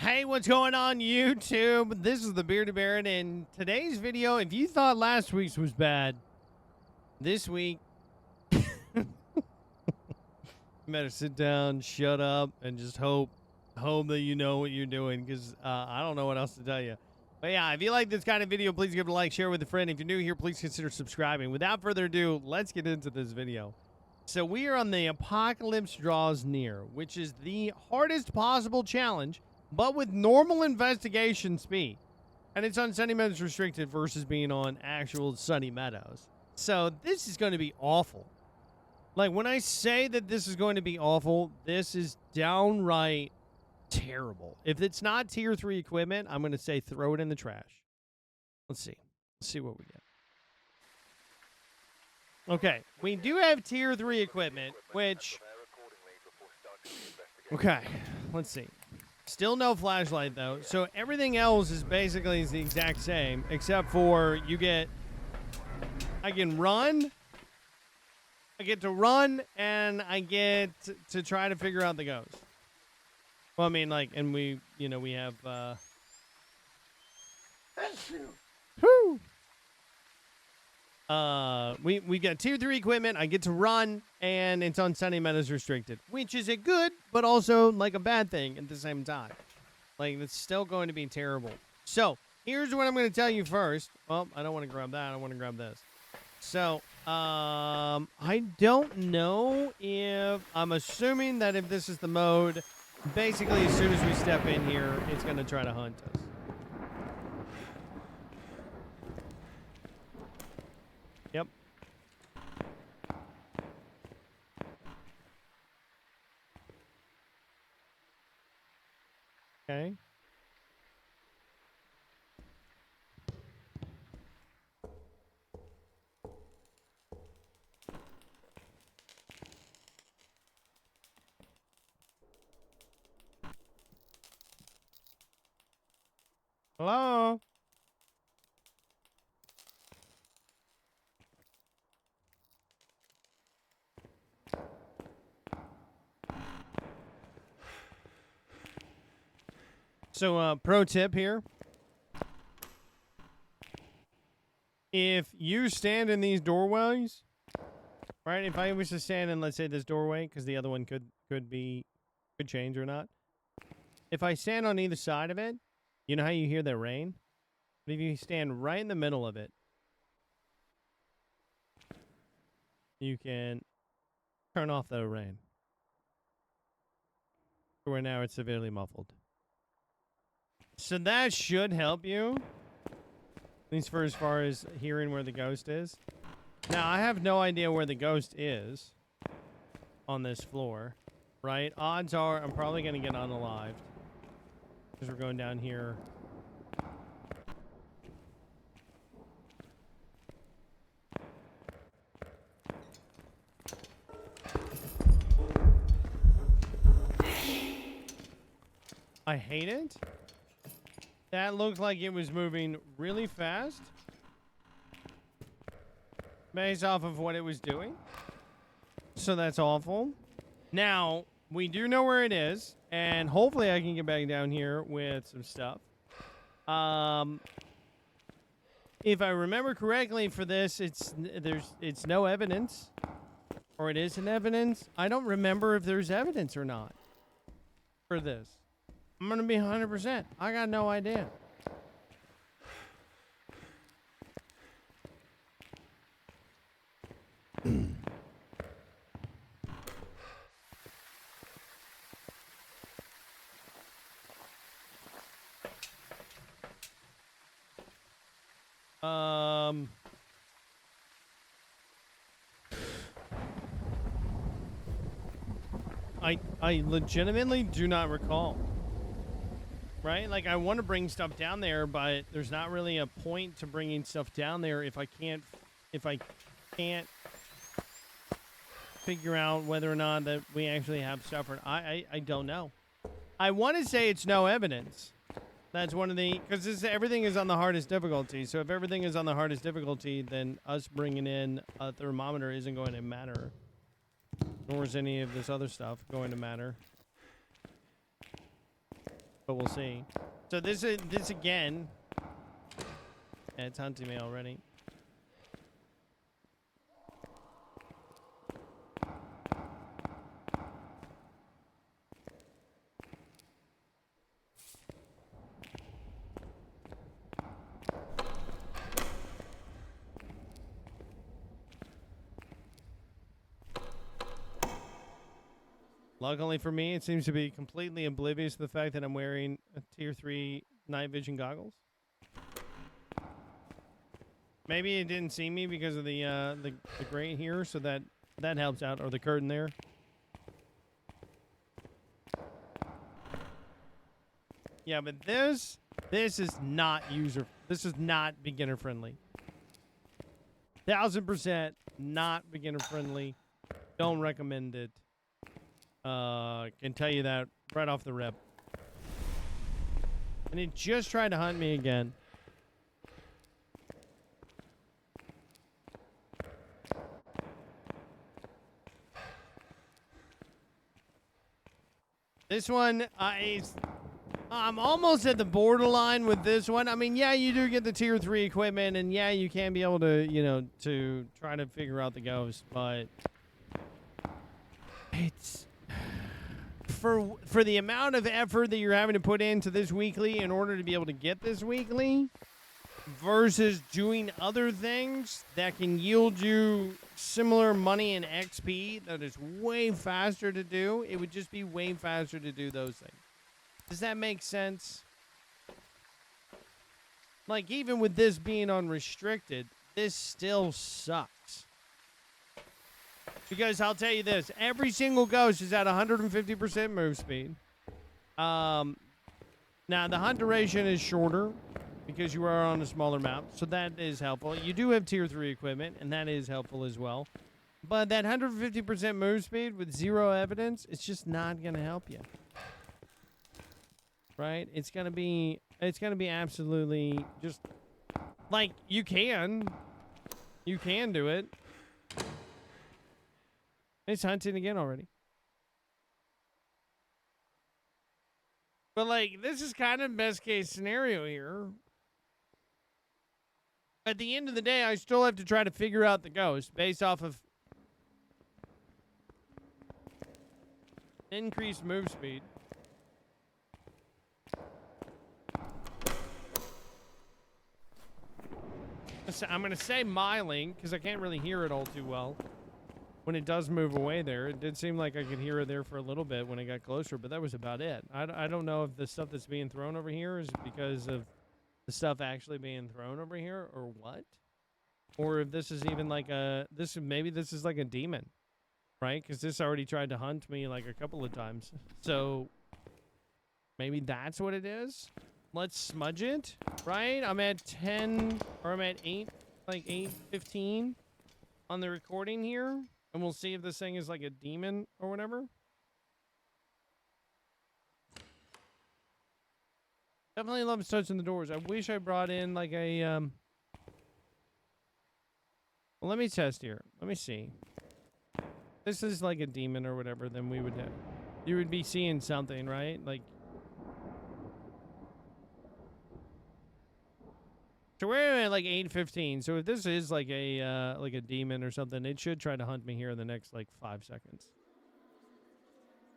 Hey, what's going on, YouTube? This is the Bearded Baron, and today's video, if you thought last week's was bad, this week, you better sit down, shut up, and just hope that you know what you're doing, because I don't know what else to tell you. But yeah, if you like this kind of video, please give it a like, share with a friend. If you're new here, please consider subscribing. Without further ado, let's get into this video. So we are on the Apocalypse Draws Near, which is the hardest possible challenge, but with normal investigation speed. And it's on Sunny Meadows Restricted versus being on actual Sunny Meadows. So this is going to be awful. Like, when I say that this is going to be awful, this is downright terrible. If it's not tier 3 equipment, I'm going to say throw it in the trash. Let's see. Let's see what we get. Okay, we do have tier 3 equipment, which... Okay, let's see. Still no flashlight, though. So everything else is basically the exact same, except for you get... I can run. I get to run, and I get to try to figure out the ghost. Well, I mean, like, and we, you know, we have... Whew! We got tier 3 equipment. I get to run, and it's on Sunny Meadows Restricted, which is a good, but also like a bad thing at the same time. Like, it's still going to be terrible. So here's what I'm going to tell you first. Well, I don't want to grab that. I want to grab this. So, I don't know if I'm assuming that if this is the mode, basically as soon as we step in here, it's going to try to hunt us. Yep. Okay. Hello? So, pro tip here. If you stand in these doorways, right? If I was to stand in, let's say, this doorway, because the other one could change or not. If I stand on either side of it, you know how you hear the rain? But if you stand right in the middle of it, you can turn off the rain. Where now it's severely muffled. So that should help you. At least for as far as hearing where the ghost is. Now, I have no idea where the ghost is on this floor, right? Odds are I'm probably going to get unalived. Because we're going down here. I hate it. That looked like it was moving really fast. Based off of what it was doing. So that's awful. Now, we do know where it is. And hopefully I can get back down here with some stuff. If I remember correctly for this, it's no evidence. Or it is an evidence. I don't remember if there's evidence or not. For this. I'm going to be 100%. I got no idea. I legitimately do not recall. Right? Like, I want to bring stuff down there, but there's not really a point to bringing stuff down there if I can't figure out whether or not that we actually have stuff or I don't know. I want to say it's no evidence. That's one of the, because everything is on the hardest difficulty. So if everything is on the hardest difficulty, then us bringing in a thermometer isn't going to matter. Nor is any of this other stuff going to matter. but we'll see. So this again. Yeah, it's hunting me already. Luckily for me, it seems to be completely oblivious to the fact that I'm wearing a tier 3 night vision goggles. Maybe it didn't see me because of the grate here, so that helps out, or the curtain there. Yeah, but this is not this is not beginner friendly. 1000% not beginner friendly. Don't recommend it. Can tell you that right off the rip. And it just tried to hunt me again. This one, I'm almost at the borderline with this one. I mean, yeah, you do get the tier 3 equipment, and yeah, you can be able to, you know, to try to figure out the ghost, but it's for the amount of effort that you're having to put into this weekly in order to be able to get this weekly versus doing other things that can yield you similar money and XP that is way faster to do. It would just be way faster to do those things. Does that make sense? Like, even with this being unrestricted, this still sucks. Because I'll tell you this, every single ghost is at 150% move speed. Now, the hunt duration is shorter because you are on a smaller map, so that is helpful. You do have tier 3 equipment, and that is helpful as well. But that 150% move speed with 0 evidence, it's just not going to help you. Right? It's going to be absolutely just, like, you can do it. It's hunting again already. But, like, this is kind of best case scenario here. At the end of the day, I still have to try to figure out the ghost based off of increased move speed. I'm going to say miling because I can't really hear it all too well. When it does move away there, it did seem like I could hear it there for a little bit when it got closer, but that was about it. I don't know if the stuff that's being thrown over here is because of the stuff actually being thrown over here or what. Or if this is even like maybe this is like a demon, right? Because this already tried to hunt me like a couple of times. So maybe that's what it is. Let's smudge it, right? I'm at 10, or I'm at 8, like 8:15 on the recording here. And we'll see if this thing is like a demon or whatever. Definitely loves touching the doors. I wish I brought in like a, well, let me test here. Let me see. This is like a demon or whatever, then we would have, you would be seeing something, right? Like, so we're at like 8:15. So if this is like a demon or something, it should try to hunt me here in the next like 5 seconds.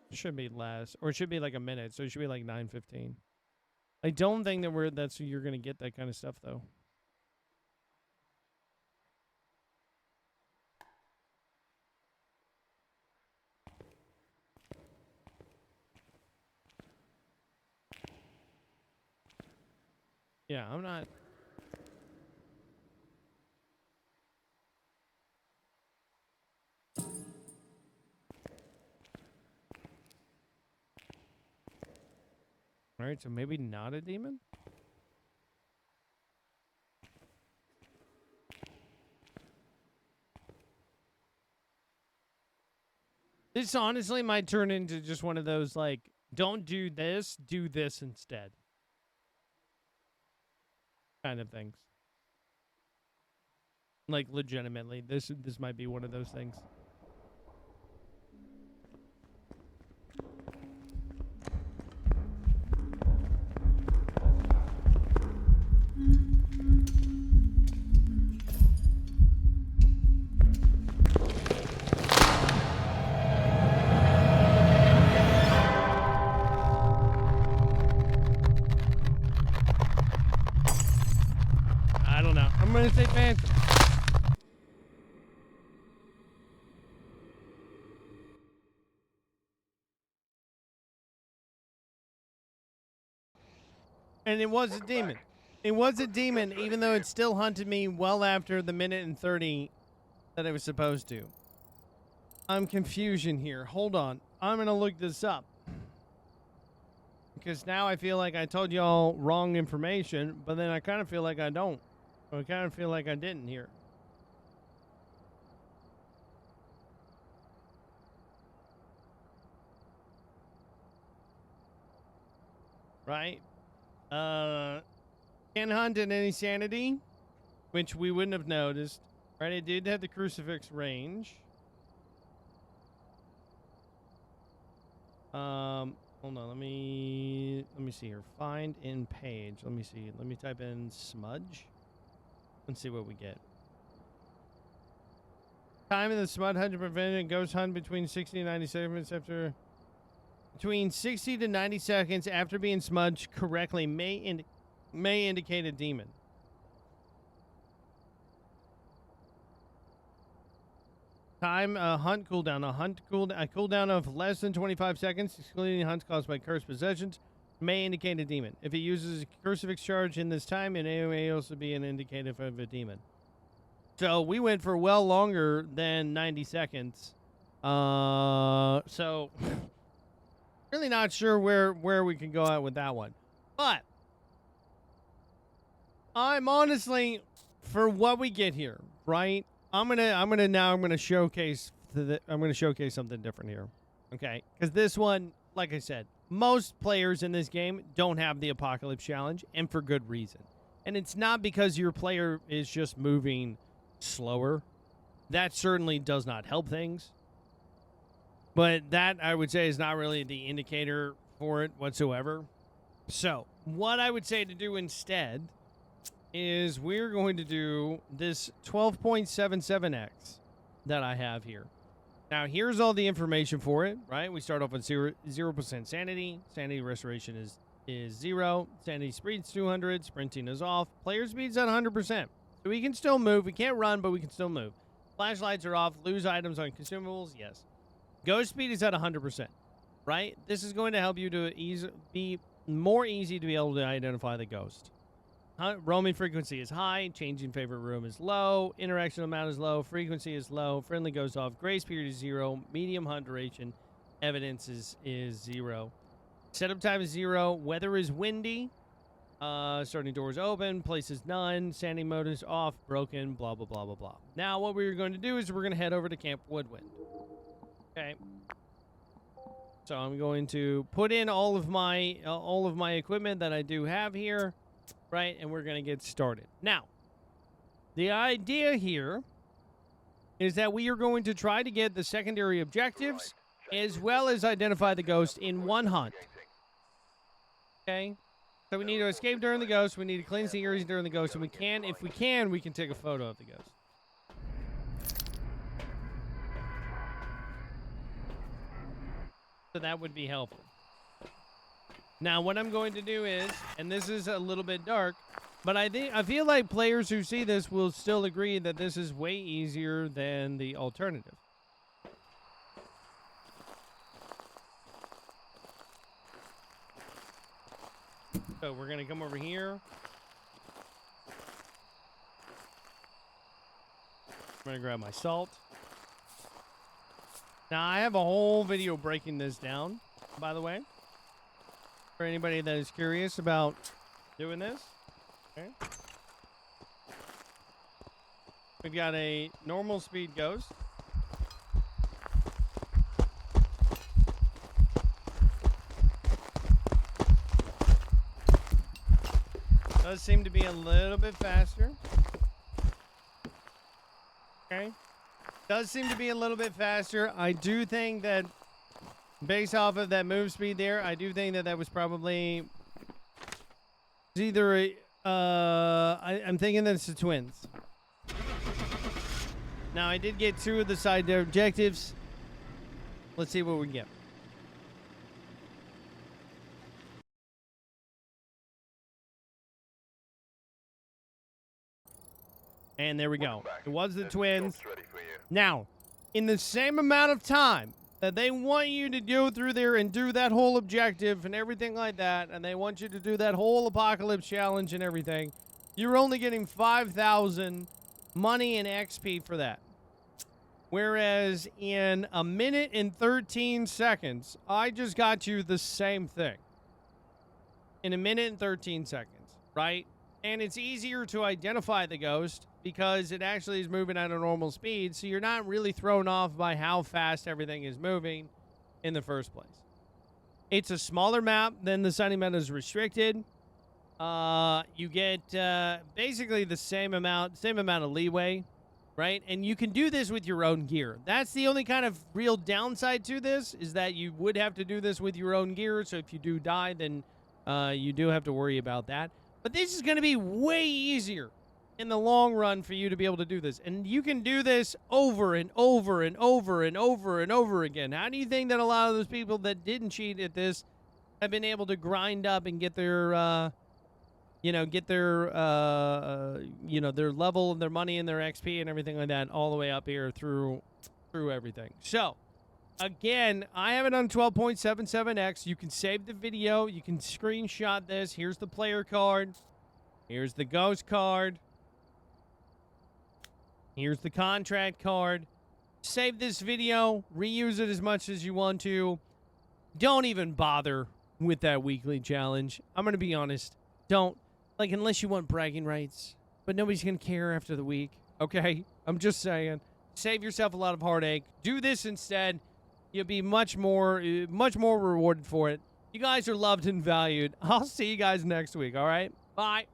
It should be less, or it should be like a minute. So it should be like 9:15. I don't think that you're gonna get that kind of stuff though. Yeah, I'm not. All right, so maybe not a demon? This honestly might turn into just one of those, like, don't do this instead kind of things. Like, legitimately, this might be one of those things. gonna say Phantom. And it was a demon. It was a demon, even though it still hunted me well after the minute and 30 that it was supposed to. I'm confusion here. Hold on. I'm going to look this up. Because now I feel like I told y'all wrong information, but then I kind of feel like I don't. I kind of feel like I didn't here. Right? Can't hunt in any sanity, which we wouldn't have noticed. Right? It did have the crucifix range. Hold on, let me see here. Find in page. Let me see. Let me type in smudge. Let's see what we get. Time of the smudge hunt to prevent a ghost hunt between 60 and 90 seconds after. Between 60 to 90 seconds after being smudged correctly may indicate a demon. Time hunt cooldown. A cooldown of less than 25 seconds, excluding hunts caused by cursed possessions, may indicate a demon. If it uses a crucifix charge in this time, it may also be an indicator of a demon. So we went for well longer than 90 seconds. So really not sure where we can go out with that one. But I'm honestly, for what we get here, right? I'm gonna showcase something different here. Okay? Because this one, like I said, most players in this game don't have the Apocalypse challenge, and for good reason. And it's not because your player is just moving slower. That certainly does not help things. But that, I would say, is not really the indicator for it whatsoever. So, what I would say to do instead is we're going to do this 12.77x that I have here. Now, here's all the information for it, right? We start off with 0% sanity. Sanity restoration is 0. Sanity speed's 200. Sprinting is off. Player speed's at 100%. So we can still move. We can't run, but we can still move. Flashlights are off. Lose items on consumables, yes. Ghost speed is at 100%, right? This is going to help you to be more easy to be able to identify the ghost. Roaming frequency is high. Changing favorite room is low. Interaction amount is low. Frequency is low. Friendly goes off. Grace period is 0. Medium hunt duration. Evidence is 0. Setup time is 0. Weather is windy. Starting doors open. Places none. Sanding mode is off. Broken. Blah, blah, blah, blah, blah. Now, what we're going to do is we're going to head over to Camp Woodwind. Okay. So I'm going to put in all of my equipment that I do have here. Right, and we're going to get started. Now, the idea here is that we are going to try to get the secondary objectives as well as identify the ghost in one hunt. Okay? So we need to escape during the ghost. We need to cleanse the areas during the ghost. And if we can take a photo of the ghost. So that would be helpful. Now, what I'm going to do is, and this is a little bit dark, but I feel like players who see this will still agree that this is way easier than the alternative. So we're going to come over here. I'm going to grab my salt. Now, I have a whole video breaking this down, by the way. For anybody that is curious about doing this. Okay. We've got a normal speed ghost. Does seem to be a little bit faster. Okay. Does seem to be a little bit faster. I do think that based off of that move speed there, I do think that was probably either a, I'm thinking that it's the twins. Now, I did get 2 of the side objectives. Let's see what we get. And there we go. It was the twins. Now, in the same amount of time that they want you to go through there and do that whole objective and everything like that, and they want you to do that whole Apocalypse challenge and everything, you're only getting 5,000 money and XP for that. Whereas in a minute and 13 seconds, I just got you the same thing. In a minute and 13 seconds, right? And it's easier to identify the ghost because it actually is moving at a normal speed, so you're not really thrown off by how fast everything is moving in the first place. It's a smaller map than the Sunny Meadows Restricted. You get basically the same amount of leeway, right? And you can do this with your own gear. That's the only kind of real downside to this, is that you would have to do this with your own gear, so if you do die, then you do have to worry about that. But this is going to be way easier in the long run for you to be able to do this. And you can do this over and over and over and over and over again. How do you think that a lot of those people that didn't cheat at this have been able to grind up and get their, their level and their money and their XP and everything like that all the way up here through everything? So, again, I have it on 12.77x. You can save the video. You can screenshot this. Here's the player card. Here's the ghost card. Here's the contract card. Save this video. Reuse it as much as you want to. Don't even bother with that weekly challenge. I'm going to be honest. Don't. Like, unless you want bragging rights. But nobody's going to care after the week. Okay? I'm just saying. Save yourself a lot of heartache. Do this instead. You'll be much more rewarded for it. You guys are loved and valued. I'll see you guys next week, all right? Bye.